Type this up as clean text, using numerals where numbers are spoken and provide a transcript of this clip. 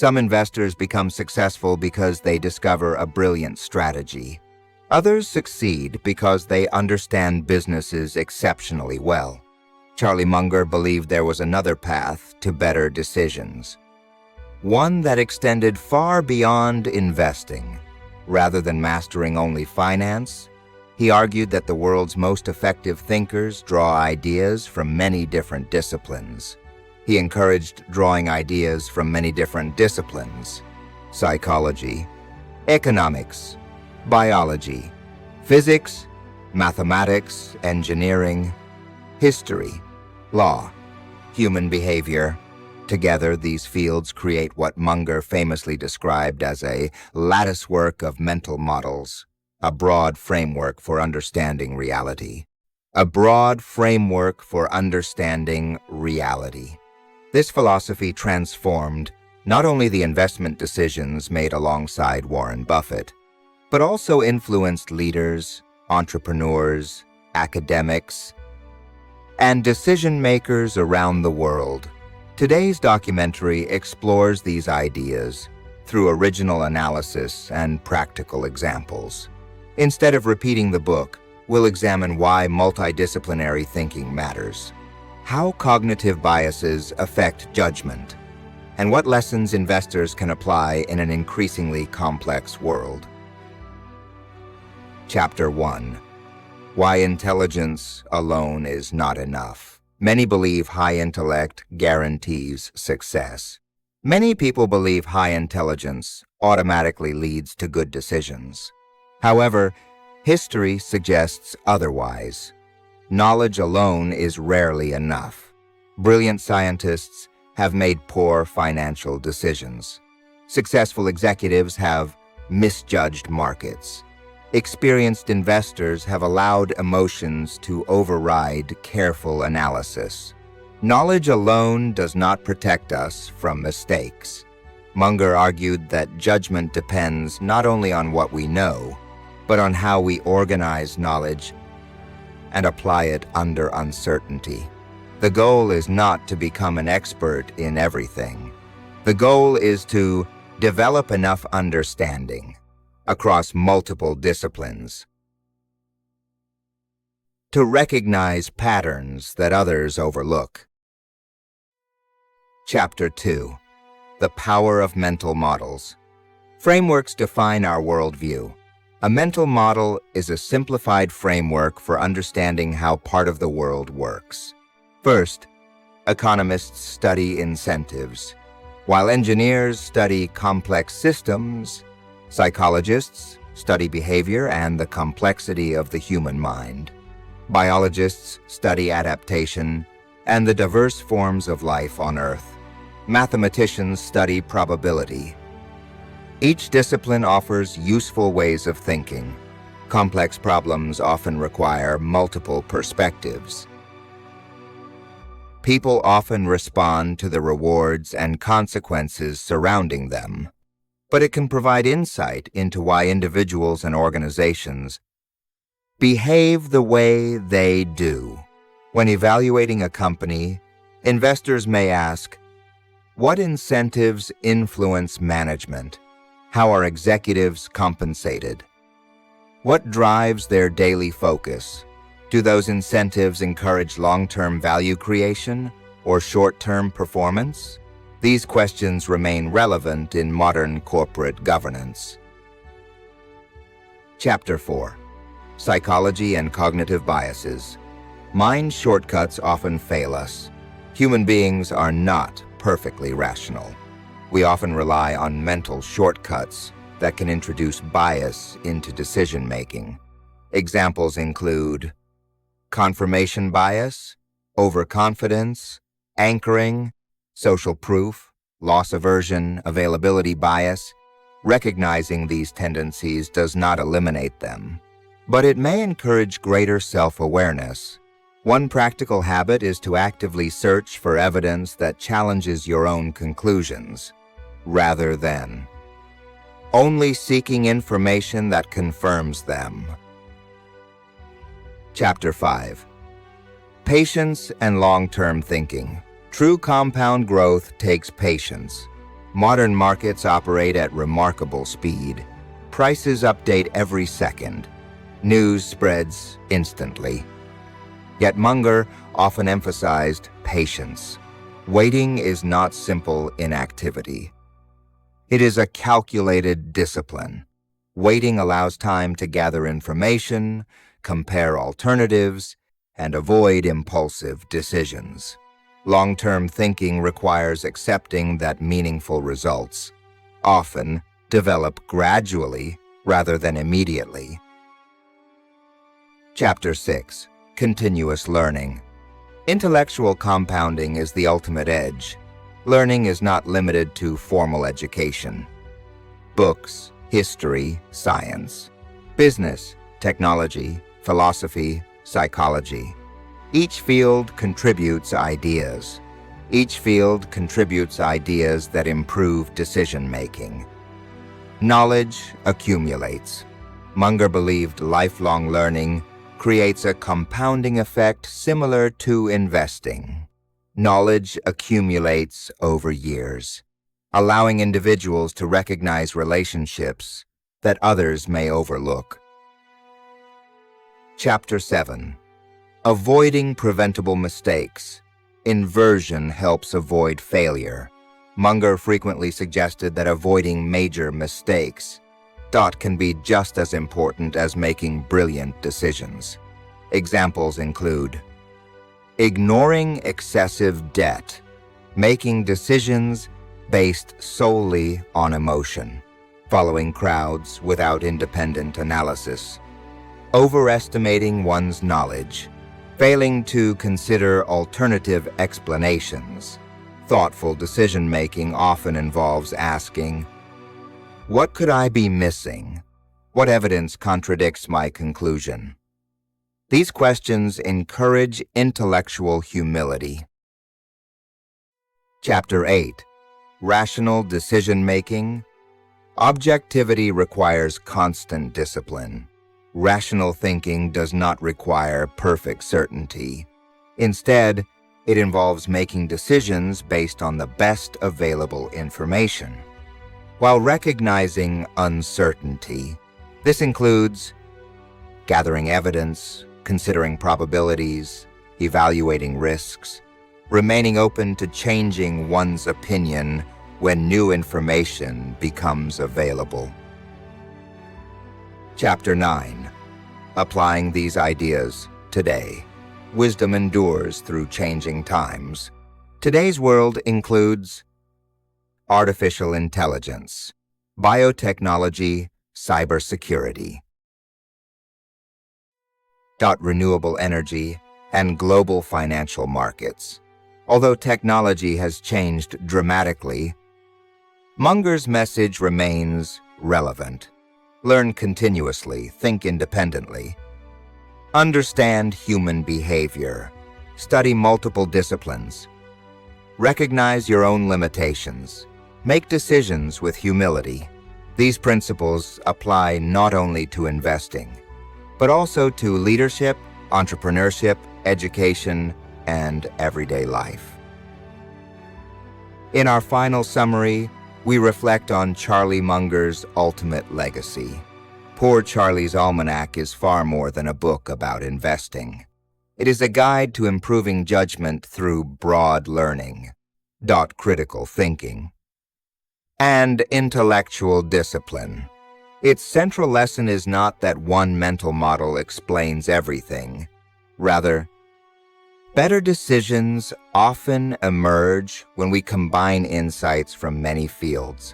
Some investors become successful because they discover a brilliant strategy. Others succeed because they understand businesses exceptionally well. Charlie Munger believed there was another path to better decisions, one that extended far beyond investing. Rather than mastering only finance, he argued that the world's most effective thinkers draw ideas from many different disciplines. He encouraged drawing ideas from many different disciplines: psychology, economics, biology, physics, mathematics, engineering, history, law, human behavior. Together, these fields create what Munger famously described as a latticework of mental models, a broad framework for understanding reality. A broad framework for understanding reality. This philosophy transformed not only the investment decisions made alongside Warren Buffett, but also influenced leaders, entrepreneurs, academics, and decision-makers around the world. Today's documentary explores these ideas through original analysis and practical examples. Instead of repeating the book, we'll examine why multidisciplinary thinking matters, how cognitive biases affect judgment, and what lessons investors can apply in an increasingly complex world. Chapter 1. Why intelligence alone is not enough. Many believe high intellect guarantees success. Many people believe high intelligence automatically leads to good decisions. However, history suggests otherwise. Knowledge alone is rarely enough. Brilliant scientists have made poor financial decisions. Successful executives have misjudged markets. Experienced investors have allowed emotions to override careful analysis. Knowledge alone does not protect us from mistakes. Munger argued that judgment depends not only on what we know, but on how we organize knowledge and apply it under uncertainty. The goal is not to become an expert in everything. The goal is to develop enough understanding across multiple disciplines to recognize patterns that others overlook. Chapter 2. The Power of Mental Models. Frameworks define our worldview. A mental model is a simplified framework for understanding how part of the world works. First, economists study incentives, while engineers study complex systems. Psychologists study behavior and the complexity of the human mind. Biologists study adaptation and the diverse forms of life on Earth. Mathematicians study probability. Each discipline offers useful ways of thinking. Complex problems often require multiple perspectives. People often respond to the rewards and consequences surrounding them, but it can provide insight into why individuals and organizations behave the way they do. When evaluating a company, investors may ask, what incentives influence management? How are executives compensated? What drives their daily focus? Do those incentives encourage long-term value creation or short-term performance? These questions remain relevant in modern corporate governance. Chapter 4. Psychology and Cognitive Biases. Mind shortcuts often fail us. Human beings are not perfectly rational. We often rely on mental shortcuts that can introduce bias into decision-making. Examples include confirmation bias, overconfidence, anchoring, social proof, loss aversion, availability bias. Recognizing these tendencies does not eliminate them, but it may encourage greater self-awareness. One practical habit is to actively search for evidence that challenges your own conclusions, rather than only seeking information that confirms them. Chapter 5. Patience and long-term thinking. True compound growth takes patience. Modern markets operate at remarkable speed. Prices update every second. News spreads instantly. Yet Munger often emphasized patience. Waiting is not simple inactivity. It is a calculated discipline. Waiting allows time to gather information, compare alternatives, and avoid impulsive decisions. Long-term thinking requires accepting that meaningful results often develop gradually rather than immediately. Chapter 6. Continuous Learning. Intellectual compounding is the ultimate edge. Learning is not limited to formal education. Books, history, science, business, technology, philosophy, psychology. Each field contributes ideas. Each field contributes ideas that improve decision-making. Knowledge accumulates. Munger believed lifelong learning creates a compounding effect similar to investing. Knowledge accumulates over years, allowing individuals to recognize relationships that others may overlook. Chapter 7. Avoiding preventable mistakes. Inversion helps avoid failure. Munger frequently suggested that avoiding major mistakes can be just as important as making brilliant decisions. Examples include ignoring excessive debt, making decisions based solely on emotion, following crowds without independent analysis, overestimating one's knowledge, failing to consider alternative explanations. Thoughtful decision-making often involves asking, what could I be missing? What evidence contradicts my conclusion? These questions encourage intellectual humility. Chapter 8. Rational Decision-Making. Objectivity requires constant discipline. Rational thinking does not require perfect certainty. Instead, it involves making decisions based on the best available information. While recognizing uncertainty, this includes gathering evidence, considering probabilities, evaluating risks, remaining open to changing one's opinion when new information becomes available. Chapter 9. Applying these ideas today. Wisdom endures through changing times. Today's world includes artificial intelligence, biotechnology, cybersecurity, renewable energy, and global financial markets. Although technology has changed dramatically, Munger's message remains relevant. Learn continuously, think independently. Understand human behavior. Study multiple disciplines. Recognize your own limitations. Make decisions with humility. These principles apply not only to investing, but also to leadership, entrepreneurship, education, and everyday life. In our final summary, we reflect on Charlie Munger's ultimate legacy. Poor Charlie's Almanack is far more than a book about investing. It is a guide to improving judgment through broad learning, critical thinking, and intellectual discipline. Its central lesson is not that one mental model explains everything. Rather, better decisions often emerge when we combine insights from many fields.